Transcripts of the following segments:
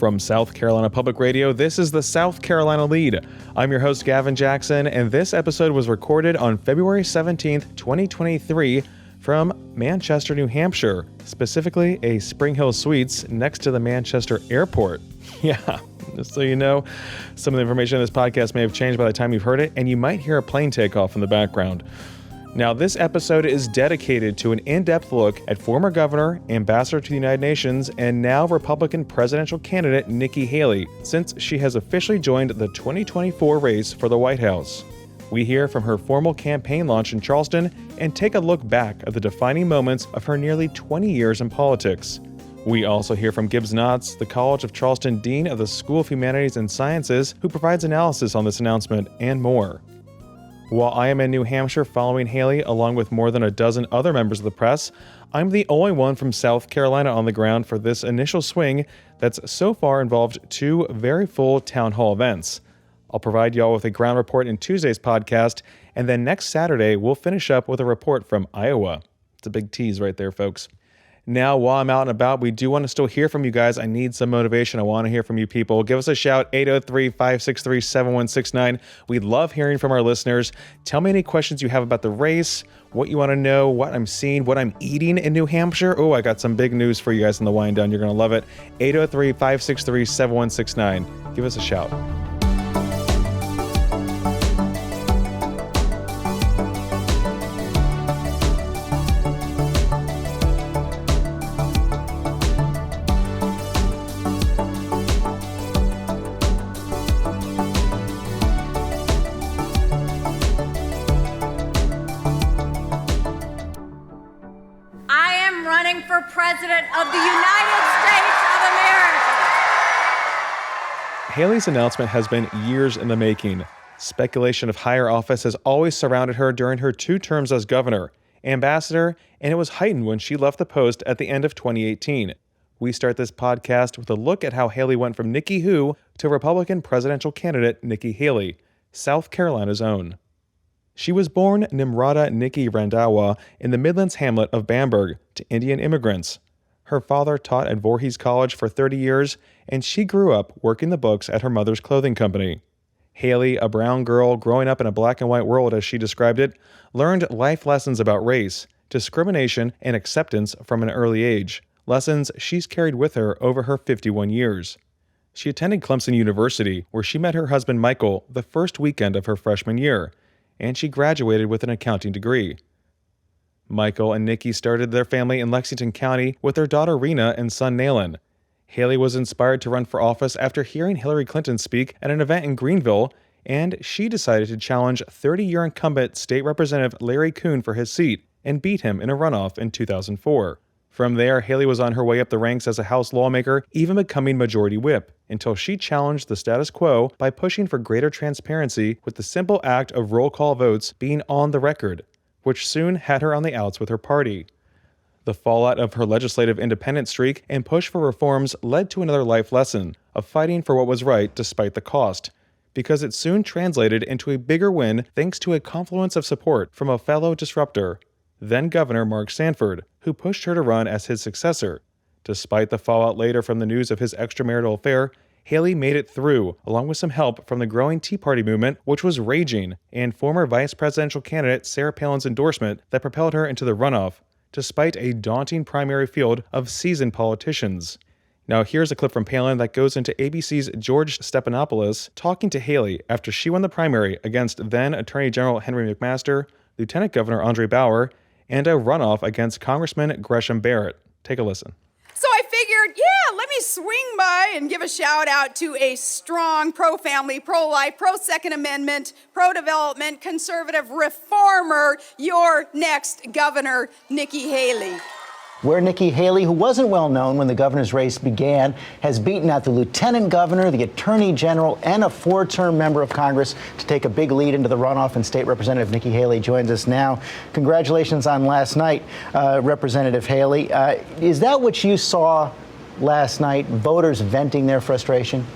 From South Carolina Public Radio, this is the South Carolina Lede. I'm your host, Gavin Jackson, and this episode was recorded on February 17th, 2023 from Manchester, New Hampshire, specifically a Spring Hill Suites next to the Manchester Airport. Yeah, just so you know, some of the information in this podcast may have changed by the time you've heard it, and you might hear a plane take off in the background. Now, this episode is dedicated to an in-depth look at former governor, ambassador to the United Nations, and now Republican presidential candidate Nikki Haley, since she has officially joined the 2024 race for the White House. We hear from her formal campaign launch in Charleston and take a look back at the defining moments of her nearly 20 years in politics. We also hear from Gibbs Knotts, the College of Charleston Dean of the School of Humanities and Sciences, who provides analysis on this announcement and more. While I am in New Hampshire following Haley along with more than a dozen other members of the press, I'm the only one from South Carolina on the ground for this initial swing that's so far involved two very full town hall events. I'll provide y'all with a ground report in Tuesday's podcast, and then next Saturday we'll finish up with a report from Iowa. It's a big tease right there, folks. Now, while I'm out and about, we do want to still hear from you guys. I need some motivation. I want to hear from you people. Give us a shout, 803-563-7169. We love hearing from our listeners. Tell me any questions you have about the race, what you want to know, what I'm seeing, what I'm eating in New Hampshire. Oh, I got some big news for you guys in the wind down. You're going to love it. 803-563-7169. Give us a shout. For President of the United States of America. Haley's announcement has been years in the making. Speculation of higher office has always surrounded her during her 2 terms as governor, ambassador, and it was heightened when she left the post at the end of 2018. We start this podcast with a look at how Haley went from Nikki Who to Republican presidential candidate Nikki Haley, South Carolina's own. She was born Nimrata Nikki Randhawa in the Midlands hamlet of Bamberg to Indian immigrants. Her father taught at Voorhees College for 30 years, and she grew up working the books at her mother's clothing company. Haley, a brown girl growing up in a black and white world as she described it, learned life lessons about race, discrimination, and acceptance from an early age, lessons she's carried with her over her 51 years. She attended Clemson University, where she met her husband Michael the first weekend of her freshman year, and she graduated with an accounting degree. Michael and Nikki started their family in Lexington County with their daughter Rena and son Nayland. Haley was inspired to run for office after hearing Hillary Clinton speak at an event in Greenville, and she decided to challenge 30-year incumbent State Representative Larry Kuhn for his seat and beat him in a runoff in 2004. From there, Haley was on her way up the ranks as a House lawmaker, even becoming Majority Whip, until she challenged the status quo by pushing for greater transparency with the simple act of roll call votes being on the record, which soon had her on the outs with her party. The fallout of her legislative independent streak and push for reforms led to another life lesson of fighting for what was right despite the cost, because it soon translated into a bigger win thanks to a confluence of support from a fellow disruptor, then Governor Mark Sanford, who pushed her to run as his successor. Despite the fallout later from the news of his extramarital affair, Haley made it through, along with some help from the growing Tea Party movement, which was raging, and former vice presidential candidate Sarah Palin's endorsement that propelled her into the runoff, despite a daunting primary field of seasoned politicians. Now here's a clip from Palin that goes into ABC's George Stephanopoulos talking to Haley after she won the primary against then Attorney General Henry McMaster, Lieutenant Governor Andre Bauer, and a runoff against Congressman Gresham Barrett. Take a listen. So I figured, let me swing by and give a shout out to a strong pro-family, pro-life, pro-Second Amendment, pro-development, conservative reformer, your next governor, Nikki Haley. Where Nikki Haley, who wasn't well known when the governor's race began, has beaten out the lieutenant governor, the attorney general, and a 4-term member of Congress to take a big lead into the runoff. And State Representative Nikki Haley joins us now. Congratulations on last night, Representative Haley. Is that what you saw last night, voters venting their frustration?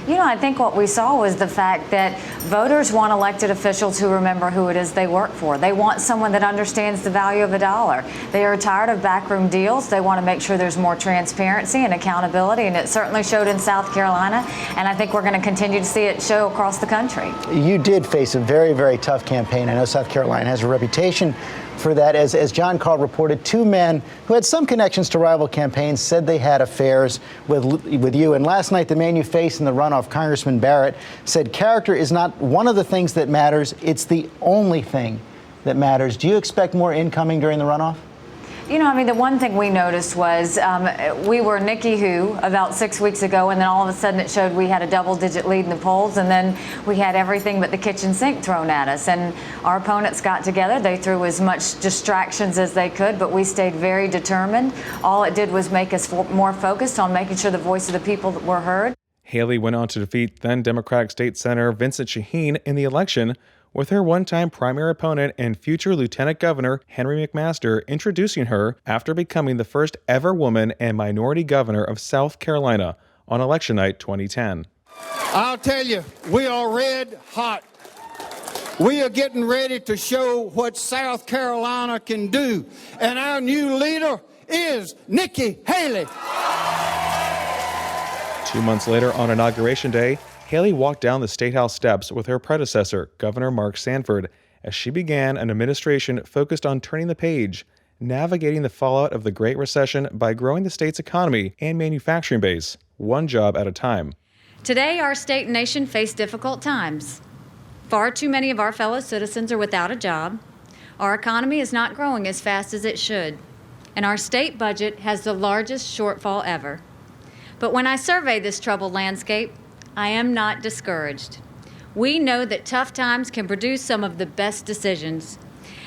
I think what we saw was the fact that voters want elected officials who remember who it is they work for. They want someone that understands the value of a dollar. They are tired of backroom deals. They want to make sure there's more transparency and accountability, and it certainly showed in South Carolina, and I think we're going to continue to see it show across the country. You did face a very, very tough campaign. I know South Carolina has a reputation for that. As John Carl reported, two men who had some connections to rival campaigns said they had affairs with you. And last night, the man you faced in the runoff, Congressman Barrett, said character is not one of the things that matters. It's the only thing that matters. Do you expect more incoming during the runoff? The one thing we noticed was we were Nikki Who about 6 weeks ago, and then all of a sudden it showed we had a double-digit lead in the polls, and then we had everything but the kitchen sink thrown at us. And our opponents got together. They threw as much distractions as they could, but we stayed very determined. All it did was make us more focused on making sure the voice of the people were heard. Haley went on to defeat then Democratic State Senator Vincent Shaheen in the election, with her one-time primary opponent and future Lieutenant Governor Henry McMaster introducing her after becoming the first ever woman and minority governor of South Carolina on election night 2010. I'll tell you, we are red hot. We are getting ready to show what South Carolina can do, and our new leader is Nikki Haley. 2 months later, on Inauguration Day, Haley walked down the State House steps with her predecessor, Governor Mark Sanford, as she began an administration focused on turning the page, navigating the fallout of the Great Recession by growing the state's economy and manufacturing base, one job at a time. Today, our state and nation face difficult times. Far too many of our fellow citizens are without a job. Our economy is not growing as fast as it should, and our state budget has the largest shortfall ever. But when I survey this troubled landscape, I am not discouraged. We know that tough times can produce some of the best decisions,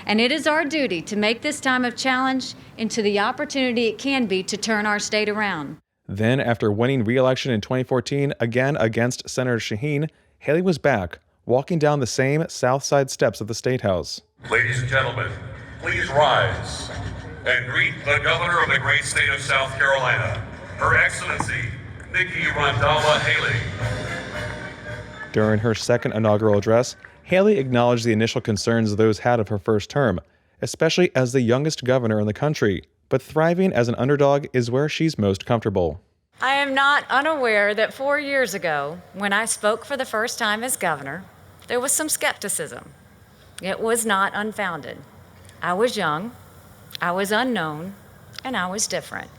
and it is our duty to make this time of challenge into the opportunity it can be to turn our state around. Then, after winning re-election in 2014, again against Senator Shaheen, Haley was back, walking down the same South Side steps of the State House. Ladies and gentlemen, please rise and greet the governor of the great state of South Carolina, Her Excellency, Nikki Haley. During her second inaugural address, Haley acknowledged the initial concerns those had of her first term, especially as the youngest governor in the country. But thriving as an underdog is where she's most comfortable. I am not unaware that 4 years ago, when I spoke for the first time as governor, there was some skepticism. It was not unfounded. I was young, I was unknown, and I was different.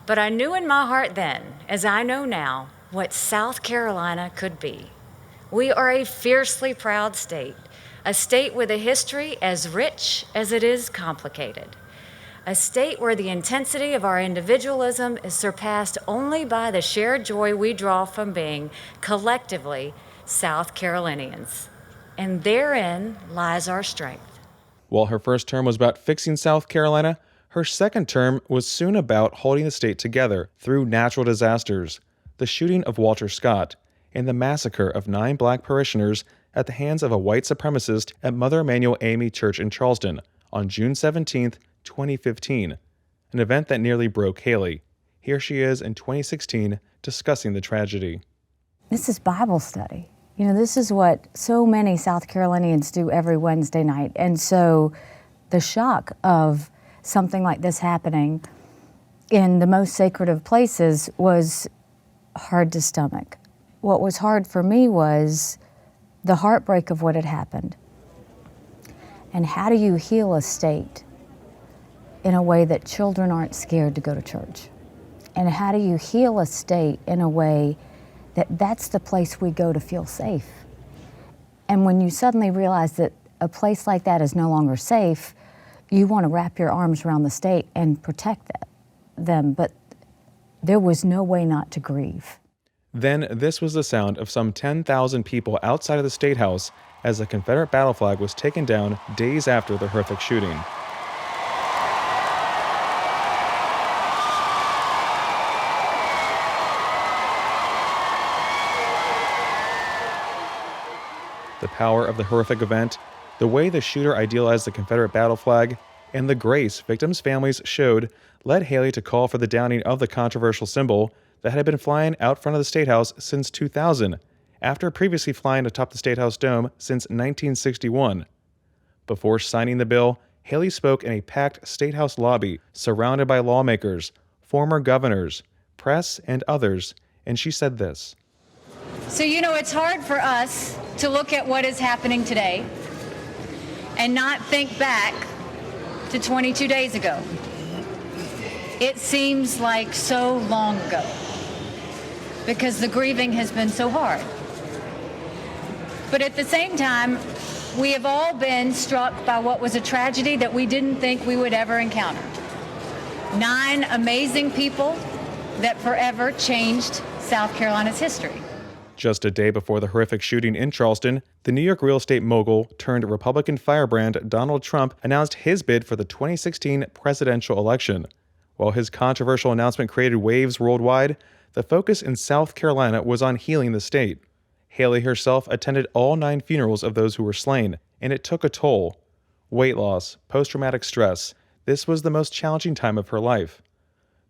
But I knew in my heart then, as I know now, what South Carolina could be. We are a fiercely proud state, a state with a history as rich as it is complicated, a state where the intensity of our individualism is surpassed only by the shared joy we draw from being collectively South Carolinians. And therein lies our strength. While her first term was about fixing South Carolina, her second term was soon about holding the state together through natural disasters, the shooting of Walter Scott, and the massacre of 9 black parishioners at the hands of a white supremacist at Mother Emanuel AME Church in Charleston on June 17, 2015, an event that nearly broke Haley. Here she is in 2016 discussing the tragedy. This is Bible study. This is what so many South Carolinians do every Wednesday night. And so the shock of something like this happening in the most sacred of places was hard to stomach. What was hard for me was the heartbreak of what had happened. And how do you heal a state in a way that children aren't scared to go to church? And how do you heal a state in a way that that's the place we go to feel safe? And when you suddenly realize that a place like that is no longer safe, you want to wrap your arms around the state and protect them, but there was no way not to grieve. Then this was the sound of some 10,000 people outside of the State House as the Confederate battle flag was taken down days after the horrific shooting. The power of the horrific event, the way the shooter idealized the Confederate battle flag, and the grace victims' families showed led Haley to call for the downing of the controversial symbol, that had been flying out front of the State House since 2000, after previously flying atop the State House dome since 1961. Before signing the bill, Haley spoke in a packed State House lobby surrounded by lawmakers, former governors, press, and others, and she said this. So, it's hard for us to look at what is happening today and not think back to 22 days ago. It seems like so long ago because the grieving has been so hard. But at the same time, we have all been struck by what was a tragedy that we didn't think we would ever encounter. 9 amazing people that forever changed South Carolina's history. Just a day before the horrific shooting in Charleston, the New York real estate mogul turned Republican firebrand Donald Trump announced his bid for the 2016 presidential election. While his controversial announcement created waves worldwide, the focus in South Carolina was on healing the state. Haley herself attended all 9 funerals of those who were slain, and it took a toll. Weight loss, post-traumatic stress, this was the most challenging time of her life.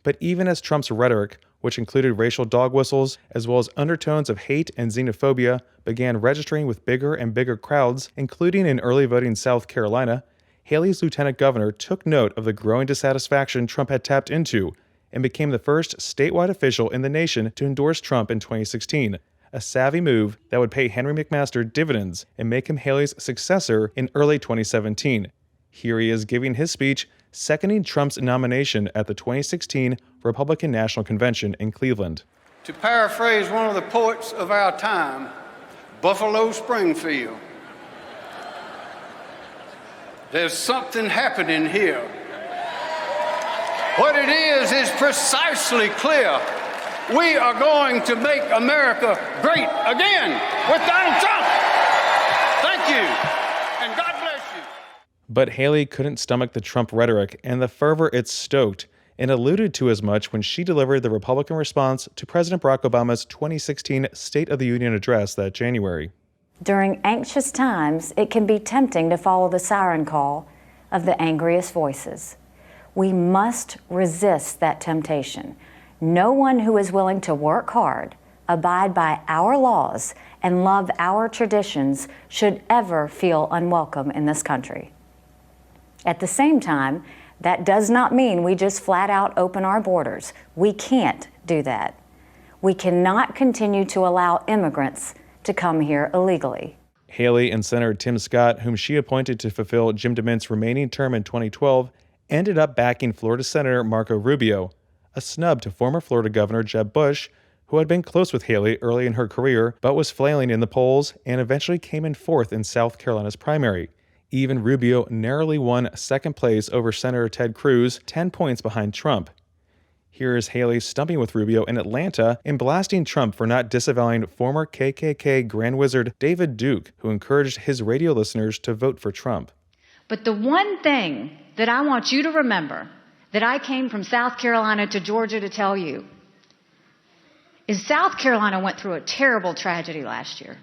But even as Trump's rhetoric, which included racial dog whistles as well as undertones of hate and xenophobia, began registering with bigger and bigger crowds, including in early voting South Carolina, Haley's lieutenant governor took note of the growing dissatisfaction Trump had tapped into and became the first statewide official in the nation to endorse Trump in 2016, a savvy move that would pay Henry McMaster dividends and make him Haley's successor in early 2017. Here he is giving his speech, seconding Trump's nomination at the 2016 Republican National Convention in Cleveland. To paraphrase one of the poets of our time, Buffalo Springfield, there's something happening here. What it is precisely clear. We are going to make America great again with Donald Trump. Thank you, and God bless you. But Haley couldn't stomach the Trump rhetoric and the fervor it stoked, and alluded to as much when she delivered the Republican response to President Barack Obama's 2016 State of the Union address that January. During anxious times, it can be tempting to follow the siren call of the angriest voices. We must resist that temptation. No one who is willing to work hard, abide by our laws, and love our traditions should ever feel unwelcome in this country. At the same time, that does not mean we just flat out open our borders. We can't do that. We cannot continue to allow immigrants to come here illegally. Haley and Senator Tim Scott, whom she appointed to fulfill Jim DeMint's remaining term in 2012, ended up backing Florida Senator Marco Rubio, a snub to former Florida Governor Jeb Bush, who had been close with Haley early in her career but was flailing in the polls and eventually came in 4th in South Carolina's primary. Even Rubio narrowly won 2nd place over Senator Ted Cruz, 10 points behind Trump. Here is Haley stumping with Rubio in Atlanta and blasting Trump for not disavowing former KKK Grand Wizard David Duke, who encouraged his radio listeners to vote for Trump. But the one thing that I want you to remember that I came from South Carolina to Georgia to tell you is South Carolina went through a terrible tragedy last year.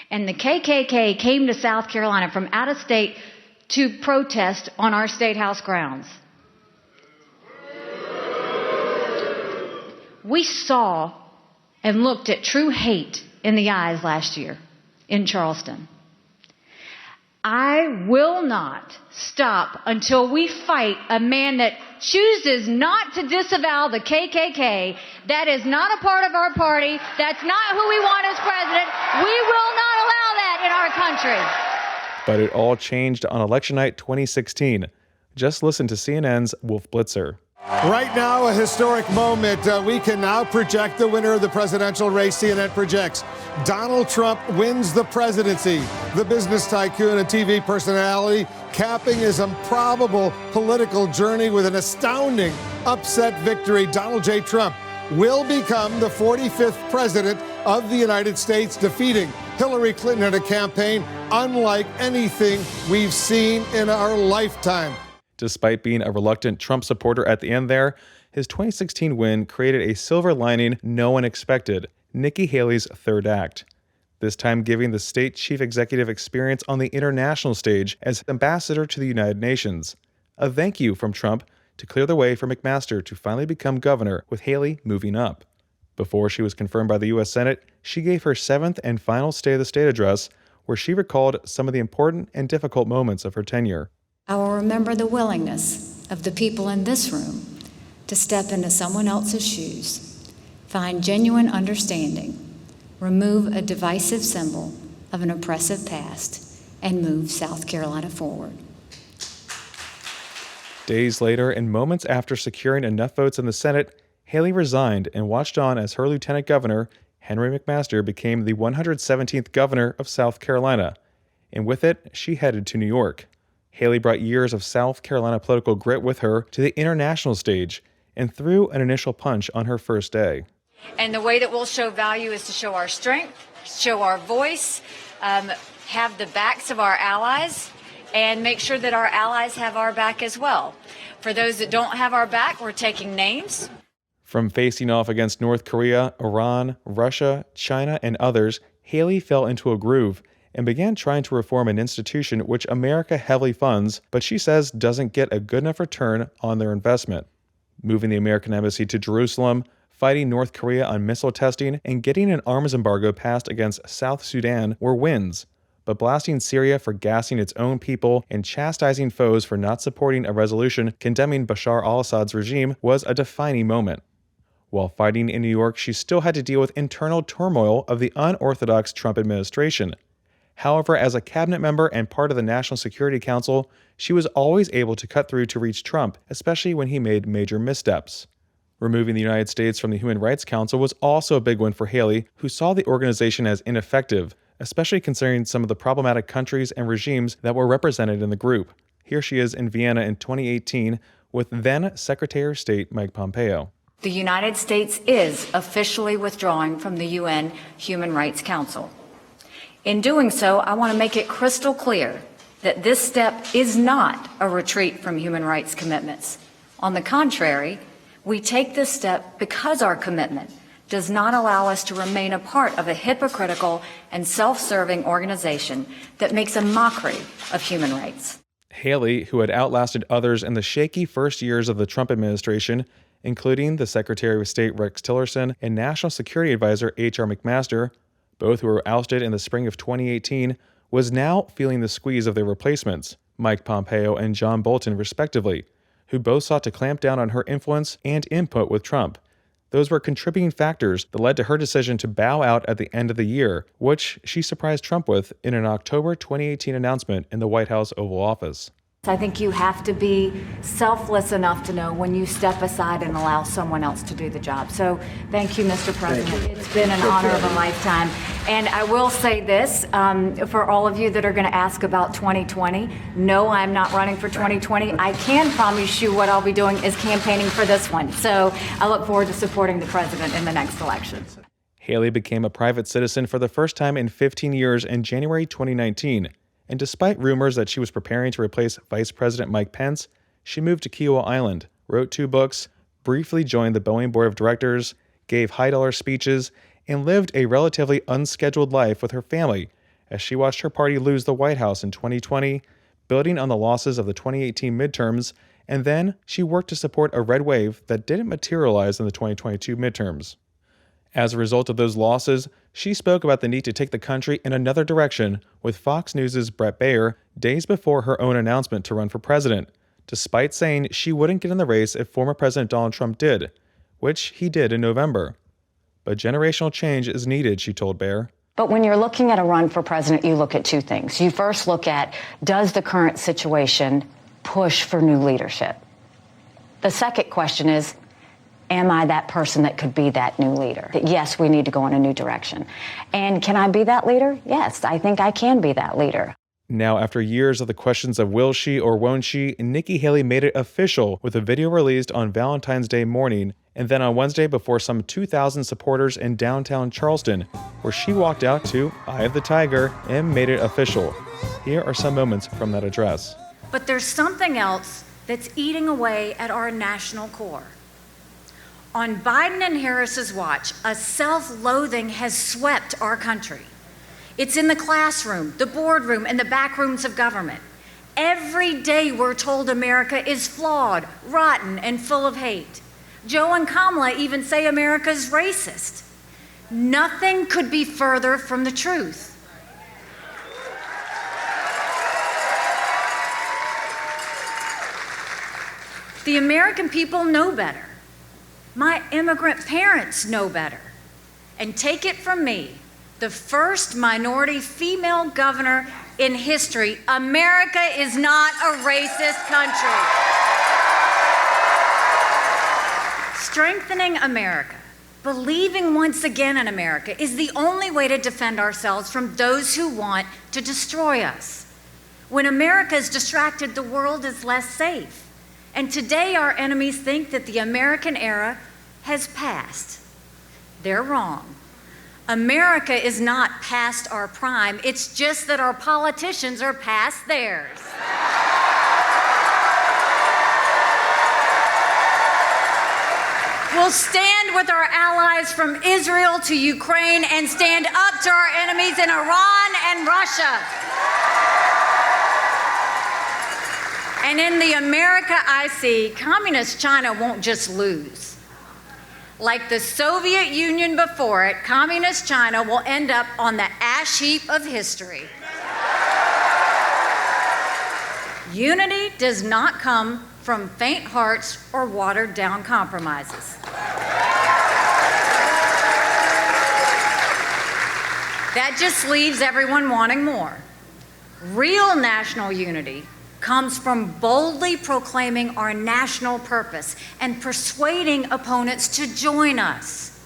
And the KKK came to South Carolina from out of state to protest on our State House grounds. We saw and looked at true hate in the eyes last year in Charleston. I will not stop until we fight a man that chooses not to disavow the KKK. That is not a part of our party. That's not who we want as president. We will not allow that in our country. But it all changed on election night 2016. Just listen to CNN's Wolf Blitzer. Right now, a historic moment. We can now project the winner of the presidential race. CNN projects Donald Trump wins the presidency. The business tycoon and TV personality capping his improbable political journey with an astounding upset victory. Donald J. Trump will become the 45th president of the United States, defeating Hillary Clinton in a campaign unlike anything we've seen in our lifetime. Despite being a reluctant Trump supporter at the end there, his 2016 win created a silver lining no one expected, Nikki Haley's third act. This time giving the state chief executive experience on the international stage as ambassador to the United Nations. A thank you from Trump to clear the way for McMaster to finally become governor, with Haley moving up. Before she was confirmed by the U.S. Senate, she gave her 7th and final State of the State address, where she recalled some of the important and difficult moments of her tenure. I will remember the willingness of the people in this room to step into someone else's shoes, find genuine understanding, remove a divisive symbol of an oppressive past, and move South Carolina forward. Days later, and moments after securing enough votes in the Senate, Haley resigned and watched on as her lieutenant governor, Henry McMaster, became the 117th governor of South Carolina, and with it, she headed to New York. Haley brought years of South Carolina political grit with her to the international stage and threw an initial punch on her first day. And the way that we'll show value is to show our strength, show our voice, have the backs of our allies, and make sure that our allies have our back as well. For those that don't have our back, we're taking names. From facing off against North Korea, Iran, Russia, China, and others, Haley fell into a groove and began trying to reform an institution which America heavily funds, but she says doesn't get a good enough return on their investment. Moving the American embassy to Jerusalem, fighting North Korea on missile testing, and getting an arms embargo passed against South Sudan were wins. But blasting Syria for gassing its own people and chastising foes for not supporting a resolution condemning Bashar al-Assad's regime was a defining moment. While fighting in New York, she still had to deal with internal turmoil of the unorthodox Trump administration. However, as a cabinet member and part of the National Security Council, she was always able to cut through to reach Trump, especially when he made major missteps. Removing the United States from the Human Rights Council was also a big win for Haley, who saw the organization as ineffective, especially considering some of the problematic countries and regimes that were represented in the group. Here she is in Vienna in 2018 with then Secretary of State Mike Pompeo. The United States is officially withdrawing from the UN Human Rights Council. In doing so, I want to make it crystal clear that this step is not a retreat from human rights commitments. On the contrary, we take this step because our commitment does not allow us to remain a part of a hypocritical and self-serving organization that makes a mockery of human rights. Haley, who had outlasted others in the shaky first years of the Trump administration, including the Secretary of State Rex Tillerson and National Security Advisor H.R. McMaster, both who were ousted in the spring of 2018, was now feeling the squeeze of their replacements, Mike Pompeo and John Bolton respectively, who both sought to clamp down on her influence and input with Trump. Those were contributing factors that led to her decision to bow out at the end of the year, which she surprised Trump with in an October 2018 announcement in the White House Oval Office. I think you have to be selfless enough to know when you step aside and allow someone else to do the job. So thank you, Mr. President. It's been an honor of a lifetime. And I will say this, for all of you that are going to ask about 2020, no, I'm not running for 2020. I can promise you what I'll be doing is campaigning for this one. So I look forward to supporting the president in the next election. Haley became a private citizen for the first time in 15 years in January 2019. And despite rumors that she was preparing to replace Vice President Mike Pence, she moved to Kiowa Island, wrote 2 books, briefly joined the Boeing Board of Directors, gave high-dollar speeches, and lived a relatively unscheduled life with her family as she watched her party lose the White House in 2020, building on the losses of the 2018 midterms, and then she worked to support a red wave that didn't materialize in the 2022 midterms. As a result of those losses, she spoke about the need to take the country in another direction with Fox News' Brett Baer days before her own announcement to run for president, despite saying she wouldn't get in the race if former President Donald Trump did, which he did in November. But generational change is needed, she told Baer. But when you're looking at a run for president, you look at 2 things. You first look at, does the current situation push for new leadership? The second question is, am I that person that could be that new leader? Yes, we need to go in a new direction. And can I be that leader? Yes, I think I can be that leader. Now, after years of the questions of will she or won't she, Nikki Haley made it official with a video released on Valentine's Day morning and then on Wednesday before some 2,000 supporters in downtown Charleston, where she walked out to Eye of the Tiger and made it official. Here are some moments from that address. But there's something else that's eating away at our national core. On Biden and Harris's watch, a self-loathing has swept our country. It's in the classroom, the boardroom, and the back rooms of government. Every day we're told America is flawed, rotten, and full of hate. Joe and Kamala even say America's racist. Nothing could be further from the truth. The American people know better. My immigrant parents know better. And take it from me, the first minority female governor in history, America is not a racist country. Strengthening America, believing once again in America, is the only way to defend ourselves from those who want to destroy us. When America is distracted, the world is less safe. And today our enemies think that the American era has passed. They're wrong. America is not past our prime, it's just that our politicians are past theirs. We'll stand with our allies from Israel to Ukraine and stand up to our enemies in Iran and Russia. And in the America I see, Communist China won't just lose. Like the Soviet Union before it, Communist China will end up on the ash heap of history. Unity does not come from faint hearts or watered down compromises. That just leaves everyone wanting more. Real national unity comes from boldly proclaiming our national purpose and persuading opponents to join us.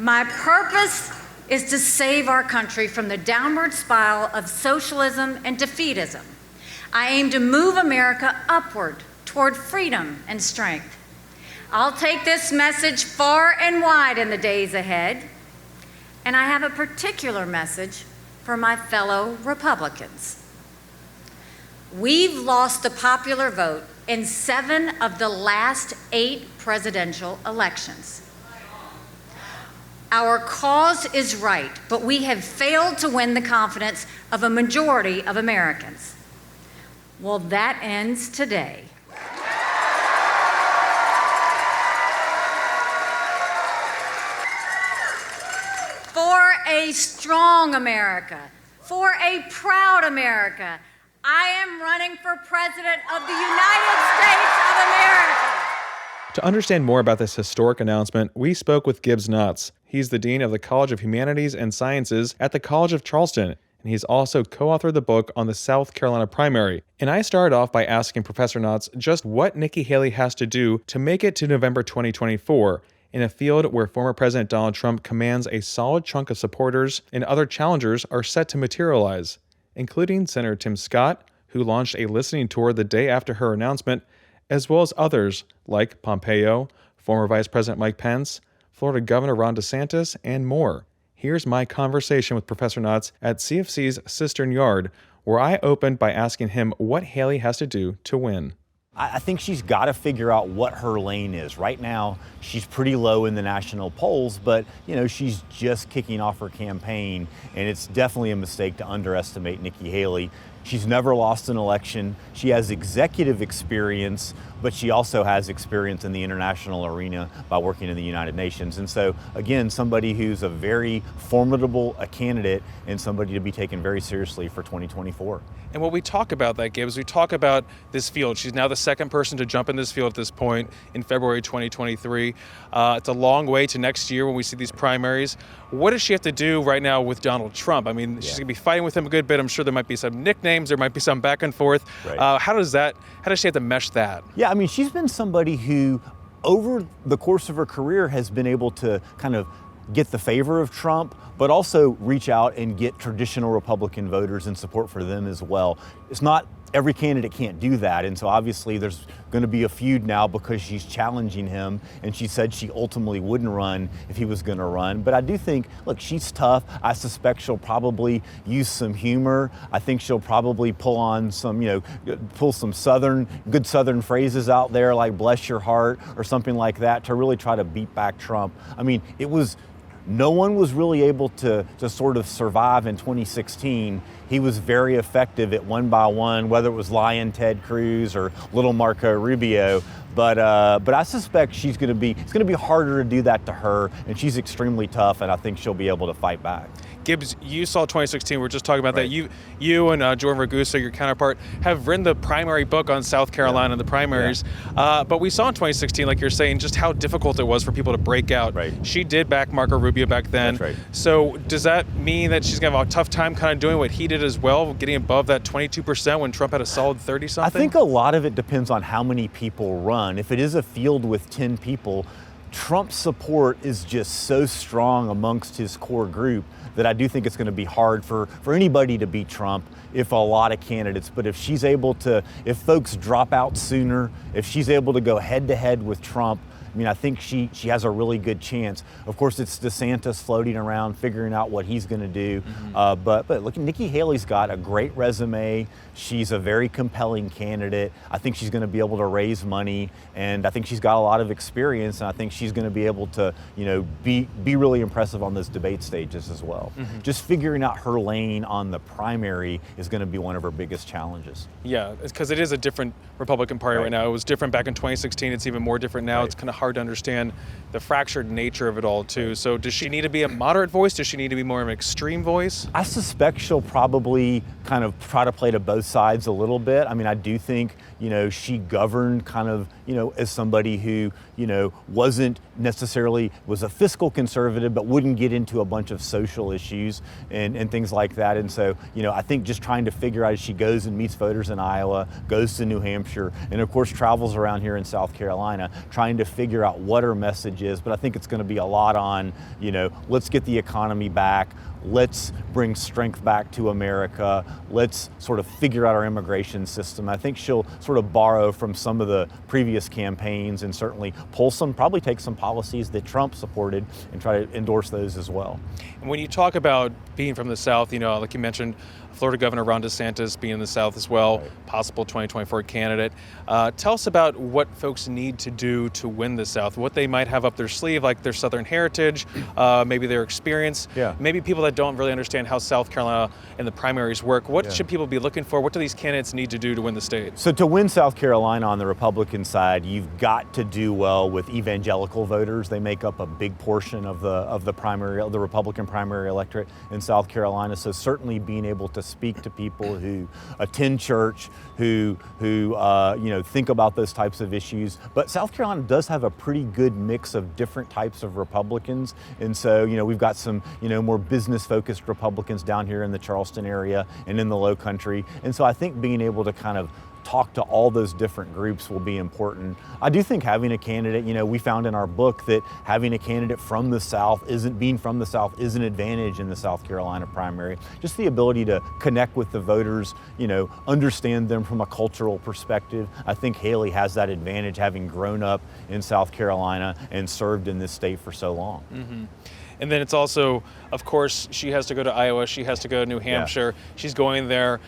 My purpose is to save our country from the downward spiral of socialism and defeatism. I aim to move America upward toward freedom and strength. I'll take this message far and wide in the days ahead, and I have a particular message for my fellow Republicans. We've lost the popular vote in 7 of the last 8 presidential elections. Our cause is right, but we have failed to win the confidence of a majority of Americans. Well, that ends today. For a strong America, for a proud America, I am running for President of the United States of America. To understand more about this historic announcement, we spoke with Gibbs Knotts. He's the Dean of the College of Humanities and Sciences at the College of Charleston, and he's also co-authored the book on the South Carolina primary. And I started off by asking Professor Knotts just what Nikki Haley has to do to make it to November 2024, in a field where former President Donald Trump commands a solid chunk of supporters and other challengers are set to materialize, including Senator Tim Scott, who launched a listening tour the day after her announcement, as well as others like Pompeo, former Vice President Mike Pence, Florida Governor Ron DeSantis, and more. Here's my conversation with Professor Knotts at CFC's Cistern Yard, where I opened by asking him what Haley has to do to win. I think she's got to figure out what her lane is. Right now, she's pretty low in the national polls, but she's just kicking off her campaign, and it's definitely a mistake to underestimate Nikki Haley. She's never lost an election. She has executive experience, but she also has experience in the international arena by working in the United Nations. And so, again, somebody who's a very formidable candidate and somebody to be taken very seriously for 2024. And when we talk about that, Gibbs, we talk about this field. She's now the second person to jump in this field at this point in February 2023. It's a long way to next year when we see these primaries. What does she have to do right now with Donald Trump? I mean, she's going to be fighting with him a good bit. I'm sure there might be some nicknames. There might be some back and forth. Right. How does she have to mesh that? Yeah, I mean, she's been somebody who, over the course of her career, has been able to kind of get the favor of Trump, but also reach out and get traditional Republican voters and support for them as well. It's not every candidate can't do that, and so obviously there's going to be a feud now because she's challenging him, and she said she ultimately wouldn't run if he was going to run. But I do think, look, she's tough. I suspect she'll probably use some humor. I think she'll probably pull on some, pull some good Southern phrases out there like "bless your heart" or something like that to really try to beat back Trump. I mean, no one was really able to sort of survive in 2016. he was very effective at one by one, whether it was Lion Ted Cruz or little Marco Rubio. But I suspect it's going to be harder to do that to her, and she's extremely tough, and I think she'll be able to fight back. Gibbs, you saw 2016. We were just talking about Right. that. You and Jordan Ragusa, your counterpart, have written the primary book on South Carolina and the primaries. But we saw in 2016, like you're saying, just how difficult it was for people to break out. Right. She did back Marco Rubio back then. That's right. So does that mean that she's going to have a tough time kind of doing what he did as well, getting above that 22% when Trump had a solid 30-something? I think a lot of it depends on how many people run. If it is a field with 10 people, Trump's support is just so strong amongst his core group that I do think it's going to be hard for anybody to beat Trump if a lot of candidates. But if she's able to, if folks drop out sooner, if she's able to go head to head with Trump, I mean, I think she has a really good chance. Of course, it's DeSantis floating around, figuring out what he's going to do. But look, Nikki Haley's got a great resume. She's a very compelling candidate. I think she's going to be able to raise money, and I think she's got a lot of experience, and I think she's going to be able to, be really impressive on those debate stages as well. Just figuring out her lane on the primary is going to be one of her biggest challenges. Yeah, because it is a different Republican Party right now. It was different back in 2016. It's even more different now. Right. It's kind of hard to understand the fractured nature of it all, too. So does she need to be a moderate voice? Does she need to be more of an extreme voice? I suspect she'll probably kind of try to play to both sides a little bit. I mean, I do think, she governed kind of, as somebody who, wasn't necessarily, was a fiscal conservative, but wouldn't get into a bunch of social issues and things like that. And so, I think just trying to figure out as she goes and meets voters in Iowa, goes to New Hampshire, and of course travels around here in South Carolina, trying to figure out what her message is. But I think it's going to be a lot on, let's get the economy back. Let's bring strength back to America. Let's sort of figure out our immigration system. I think she'll sort of borrow from some of the previous campaigns and certainly probably take some policies that Trump supported and try to endorse those as well. And when you talk about being from the South, like you mentioned, Florida Governor Ron DeSantis being in the South as well, possible 2024 candidate. Tell us about what folks need to do to win the South, what they might have up their sleeve, like their Southern heritage, maybe their experience, maybe people that don't really understand how South Carolina and the primaries work. What should people be looking for? What do these candidates need to do to win the state? So to win South Carolina on the Republican side, you've got to do well with evangelical voters. They make up a big portion of the primary, the Republican primary electorate in South Carolina. So certainly being able to speak to people who attend church, who think about those types of issues. But South Carolina does have a pretty good mix of different types of Republicans. And so, we've got some, more business-focused Republicans down here in the Charleston area and in the Low Country. And so I think being able to kind of talk to all those different groups will be important. I do think having a candidate, we found in our book that having a candidate from the South is an advantage in the South Carolina primary. Just the ability to connect with the voters, understand them from a cultural perspective. I think Haley has that advantage, having grown up in South Carolina and served in this state for so long. And then it's also, of course, she has to go to Iowa. She has to go to New Hampshire. She's going there.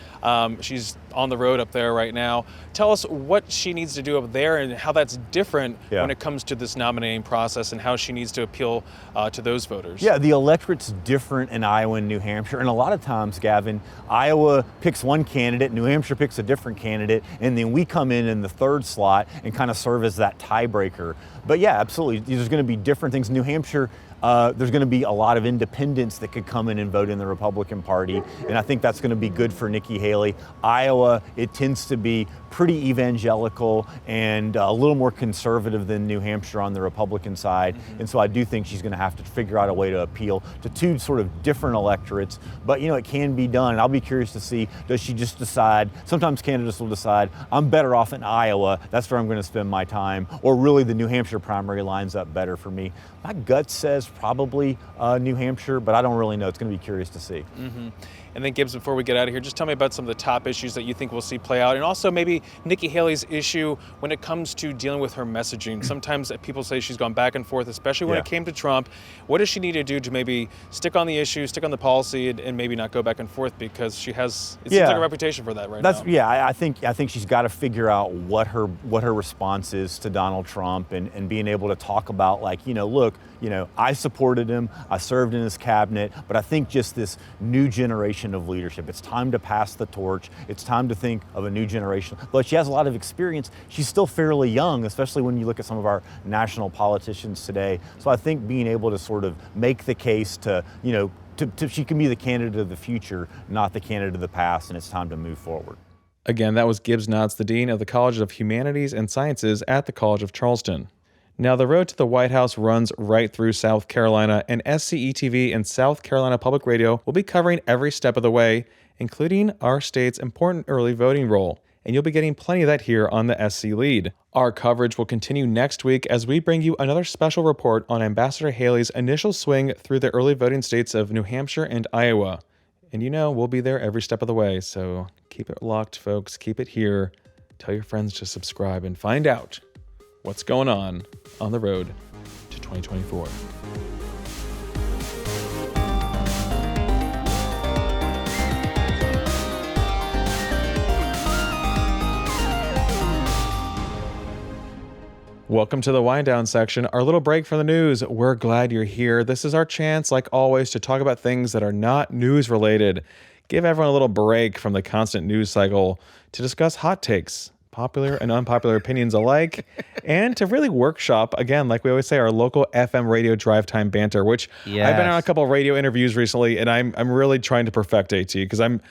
She's on the road up there right now. Tell us what she needs to do up there and how that's different when it comes to this nominating process and how she needs to appeal to those voters. Yeah, the electorate's different in Iowa and New Hampshire. And a lot of times, Gavin, Iowa picks one candidate, New Hampshire picks a different candidate, and then we come in the third slot and kind of serve as that tiebreaker. But yeah, absolutely. There's going to be different things. New Hampshire, there's going to be a lot of independents that could come in and vote in the Republican Party, and I think that's going to be good for Nikki Haley. Iowa, it tends to be pretty evangelical and a little more conservative than New Hampshire on the Republican side, and so I do think she's going to have to figure out a way to appeal to two sort of different electorates, but it can be done, and I'll be curious to see, does she just decide, sometimes candidates will decide, I'm better off in Iowa, that's where I'm going to spend my time, or really the New Hampshire primary lines up better for me. My gut says probably New Hampshire, but I don't really know. It's going to be curious to see. And then Gibbs, before we get out of here, just tell me about some of the top issues that you think we'll see play out, and also maybe Nikki Haley's issue when it comes to dealing with her messaging. Sometimes people say she's gone back and forth, especially when it came to Trump. What does she need to do to maybe stick on the issue, stick on the policy, and maybe not go back and forth, because she has, it seems like a reputation for that now. Yeah, I think she's got to figure out what her response is to Donald Trump and being able to talk about, like, look, I supported him, I served in his cabinet, but I think just this new generation generation of leadership. It's time to pass the torch. It's time to think of a new generation. But she has a lot of experience. She's still fairly young, especially when you look at some of our national politicians today. So I think being able to sort of make the case to, she can be the candidate of the future, not the candidate of the past, and it's time to move forward. Again, that was Gibbs Knotts, the Dean of the College of Humanities and Sciences at the College of Charleston. Now, the road to the White House runs right through South Carolina, and SCE-TV and South Carolina Public Radio will be covering every step of the way, including our state's important early voting role. And you'll be getting plenty of that here on the SC Lead. Our coverage will continue next week as we bring you another special report on Ambassador Haley's initial swing through the early voting states of New Hampshire and Iowa. And we'll be there every step of the way, so keep it locked, folks. Keep it here. Tell your friends to subscribe and find out what's going on the road to 2024. Welcome to the wind down section, our little break from the news. We're glad you're here. This is our chance, like always, to talk about things that are not news related. Give everyone a little break from the constant news cycle to discuss hot takes, popular and unpopular opinions alike, and to really workshop, again, like we always say, our local FM radio drive time banter, which I've been on a couple of radio interviews recently, and I'm really trying to perfect, AT, because I'm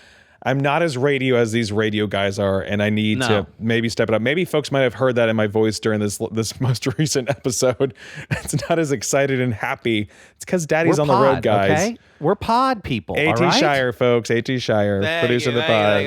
not as radio as these radio guys are, and I need to maybe step it up. Maybe folks might have heard that in my voice during this most recent episode. It's not as excited and happy. It's because Daddy's on the road, guys. Okay? We're pod people, AT all right? Shire, folks. AT Shire, producer of the pod.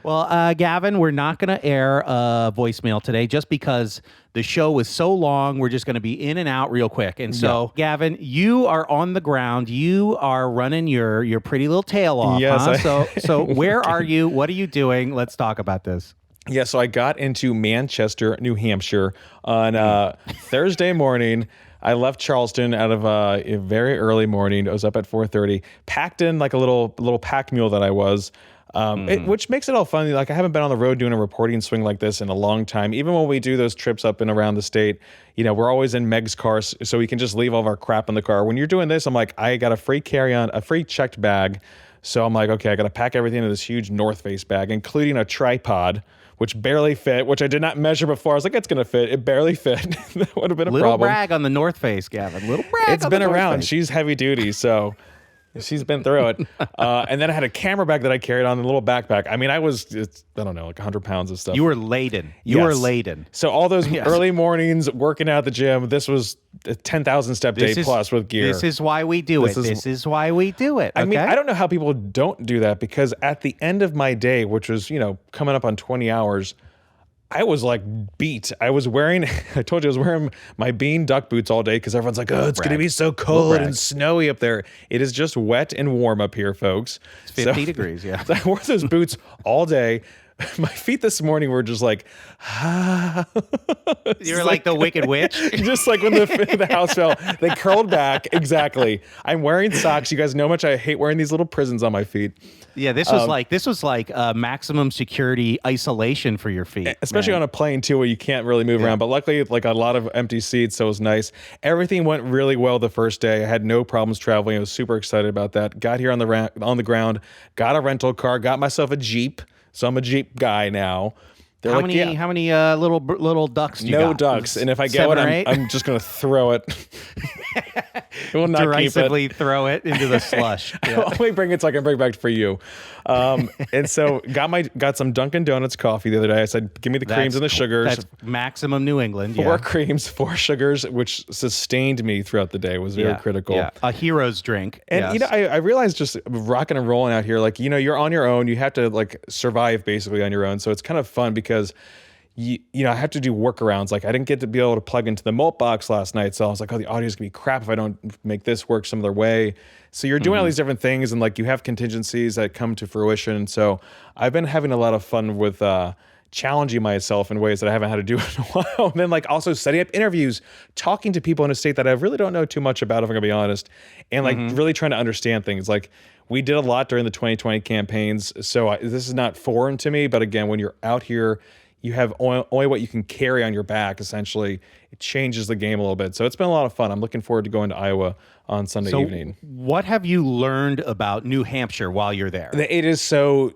Well, Gavin, we're not going to air a voicemail today just because the show was so long. We're just going to be in and out real quick. And so, Gavin, you are on the ground. You are running your pretty little tail off. Yes. Huh? So where are you? What are you doing? Let's talk about this. Yeah, so I got into Manchester, New Hampshire on Thursday morning. I left Charleston out of a very early morning. I was up at 4:30, packed in like a little pack mule that I was, which makes it all fun. Like I haven't been on the road doing a reporting swing like this in a long time. Even when we do those trips up and around the state, we're always in Meg's car, so we can just leave all of our crap in the car. When you're doing this, I'm like, I got a free carry-on, a free checked bag. So I'm like, okay, I got to pack everything in this huge North Face bag, including a tripod, which barely fit, which I did not measure before. I was like, it's going to fit. It barely fit. That would have been a little problem. Little brag on the North Face, Gavin. Little brag. It's been around. She's heavy duty, so she's been through it. And then I had a camera bag that I carried on, a little backpack. I mean, I don't know, like 100 pounds of stuff. You were laden. You were laden. So all those early mornings working out at the gym, this was a 10,000 step day plus with gear. This is why we do it. This is why we do it. Okay? I mean, I don't know how people don't do that, because at the end of my day, which was, coming up on 20 hours, I was like beat. I told you I was wearing my bean duck boots all day because everyone's like, oh, it's going to be so cold and snowy up there. It is just wet and warm up here, folks. It's 50 degrees, yeah. So I wore those boots all day. My feet this morning were just like, you were like the Wicked Witch. Just like when the house fell, they curled back. Exactly. I'm wearing socks. You guys know how much I hate wearing these little prisons on my feet. Yeah, this was like maximum security isolation for your feet, especially on a plane too, where you can't really move around. But luckily, like a lot of empty seats, so it was nice. Everything went really well the first day. I had no problems traveling. I was super excited about that. Got here on the ground, got a rental car, got myself a Jeep. So I'm a Jeep guy now. How many little ducks do you got? No ducks. And if I get one, I'm just going to throw it. It will not derisively keep it. Throw it into the slush. Yeah. I'll only bring it so I can bring it back for you. And so got some Dunkin' Donuts coffee the other day. I said, give me the creams and the sugars. That's maximum New England. 4 creams, 4 sugars, which sustained me throughout the day. It was very critical. Yeah. A hero's drink. And I realized just rocking and rolling out here, like, you're on your own. You have to like survive basically on your own. So it's kind of fun because I have to do workarounds. Like I didn't get to be able to plug into the malt box last night. So I was like, oh, the audio's gonna be crap if I don't make this work some other way. So you're doing all these different things, and like you have contingencies that come to fruition. So I've been having a lot of fun with challenging myself in ways that I haven't had to do in a while. And then like also setting up interviews, talking to people in a state that I really don't know too much about, if I'm gonna be honest, and like really trying to understand things. Like we did a lot during the 2020 campaigns. So this is not foreign to me, but again, when you're out here, you have only what you can carry on your back, essentially. It changes the game a little bit. So it's been a lot of fun. I'm looking forward to going to Iowa on Sunday evening. What have you learned about New Hampshire while you're there? It is so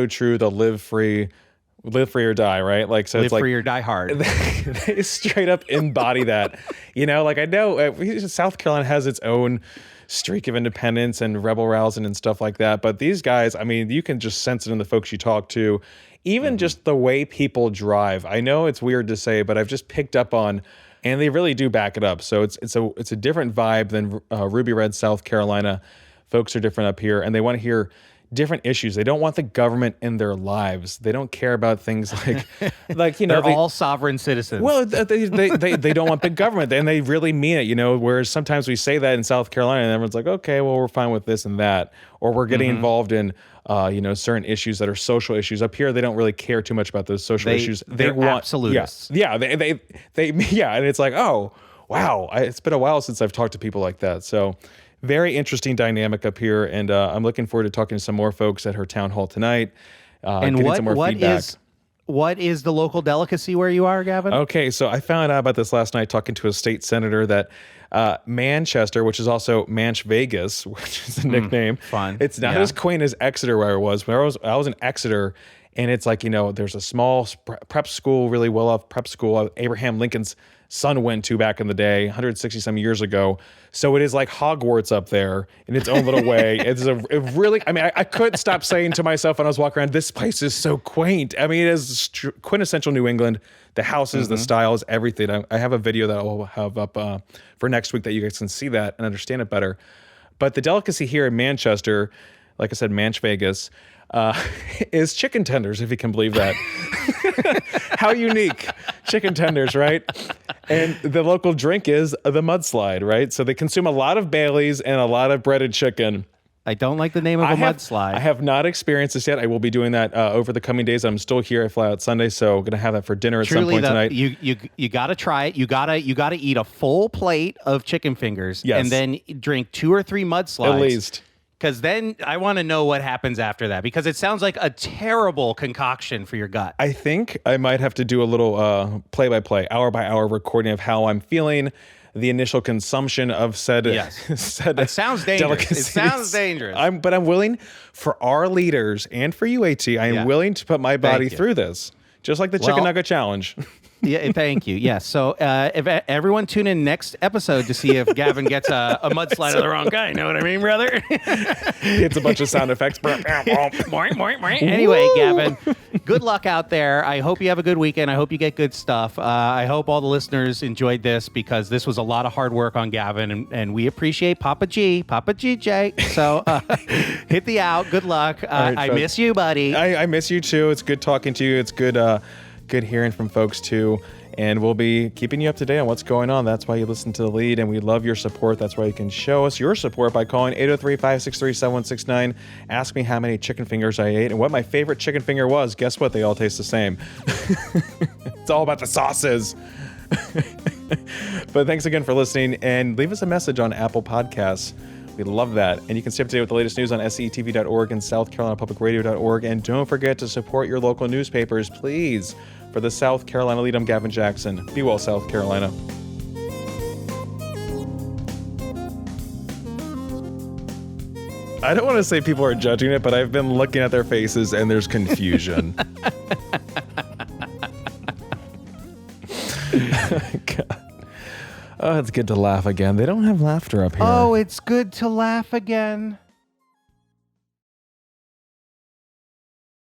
true. The live free or die, right? Like, so live it's like free or die hard. They straight up embody that. You know, like I know South Carolina has its own streak of independence and rebel rousing and stuff like that. But these guys, I mean, you can just sense it in the folks you talk to. Even just the way people drive. I know it's weird to say, but I've just picked up on, and they really do back it up. So it's a different vibe than Ruby Red, South Carolina. Folks are different up here, and they want to hear different issues. They don't want the government in their lives. They don't care about things like you know, they're all sovereign citizens. Well, they don't want big government, and they really mean it. You know, whereas sometimes we say that in South Carolina, and everyone's like, okay, well, we're fine with this and that, or we're getting involved in certain issues that are social issues. Up here, they don't really care too much about those social issues. They're want absolutists. Yeah, and it's like, oh wow, it's been a while since I've talked to people like that. So. Very interesting dynamic up here, and I'm looking forward to talking to some more folks at her town hall tonight. And getting some more feedback. What is the local delicacy where you are, Gavin? Okay, so I found out about this last night talking to a state senator that Manchester, which is also Manch Vegas, which is a nickname. Fun. It's not as quaint as Exeter where I was. When I was in Exeter, and it's like, you know, there's a small prep school, really well-off prep school. Abraham Lincoln's son went to back in the day, 160 some years ago. So it is like Hogwarts up there in its own little way. It's I couldn't stop saying to myself when I was walking around, this place is so quaint. I mean, it is quintessential New England. The houses, the styles, everything. I have a video that I'll have up for next week that you guys can see that and understand it better. But the delicacy here in Manchester, like I said, Manch Vegas, is chicken tenders, if you can believe that. How unique. Chicken tenders, right? And the local drink is the mudslide, right? So they consume a lot of Baileys and a lot of breaded chicken. I don't like the name of a mudslide. I have not experienced this yet. I will be doing that over the coming days. I'm still here. I fly out Sunday, so I'm going to have that for dinner at some point tonight. You got to try it. You got to eat a full plate of chicken fingers and then drink 2 or 3 mudslides. At least. Because then I want to know what happens after that, because it sounds like a terrible concoction for your gut. I think I might have to do a little play-by-play, hour-by-hour recording of how I'm feeling, the initial consumption of said It sounds dangerous. delicacies. It sounds dangerous. But I'm willing, for our leaders and for you, AT, I am willing to put my body through this, just like the Chicken Nugget Challenge. Yeah, thank you. Yes. So if everyone tune in next episode to see if Gavin gets a mudslide of the wrong guy. Know what I mean, brother? It's a bunch of sound effects. Anyway, Gavin, good luck out there. I hope you have a good weekend. I hope you get good stuff. I hope all the listeners enjoyed this, because this was a lot of hard work on Gavin, and we appreciate Papa GJ. So hit the out. Good luck. Right, I miss you, buddy. I miss you too. It's good talking to you. It's good hearing from folks too, and we'll be keeping you up to date on what's going on. That's why you listen to The Lead, and we love your support. That's why you can show us your support by calling 803-563-7169. Ask me how many chicken fingers I ate and what my favorite chicken finger was. Guess what? They all taste the same. It's all about the sauces. But thanks again for listening, and leave us a message on Apple Podcasts. We love that. And you can stay up to date with the latest news on SCTV.org and SouthCarolinaPublicRadio.org. And don't forget to support your local newspapers, please. For the South Carolina Lede, I'm Gavin Jackson. Be well, South Carolina. I don't want to say people are judging it, but I've been looking at their faces and there's confusion. God. Oh, it's good to laugh again. They don't have laughter up here. Oh, it's good to laugh again.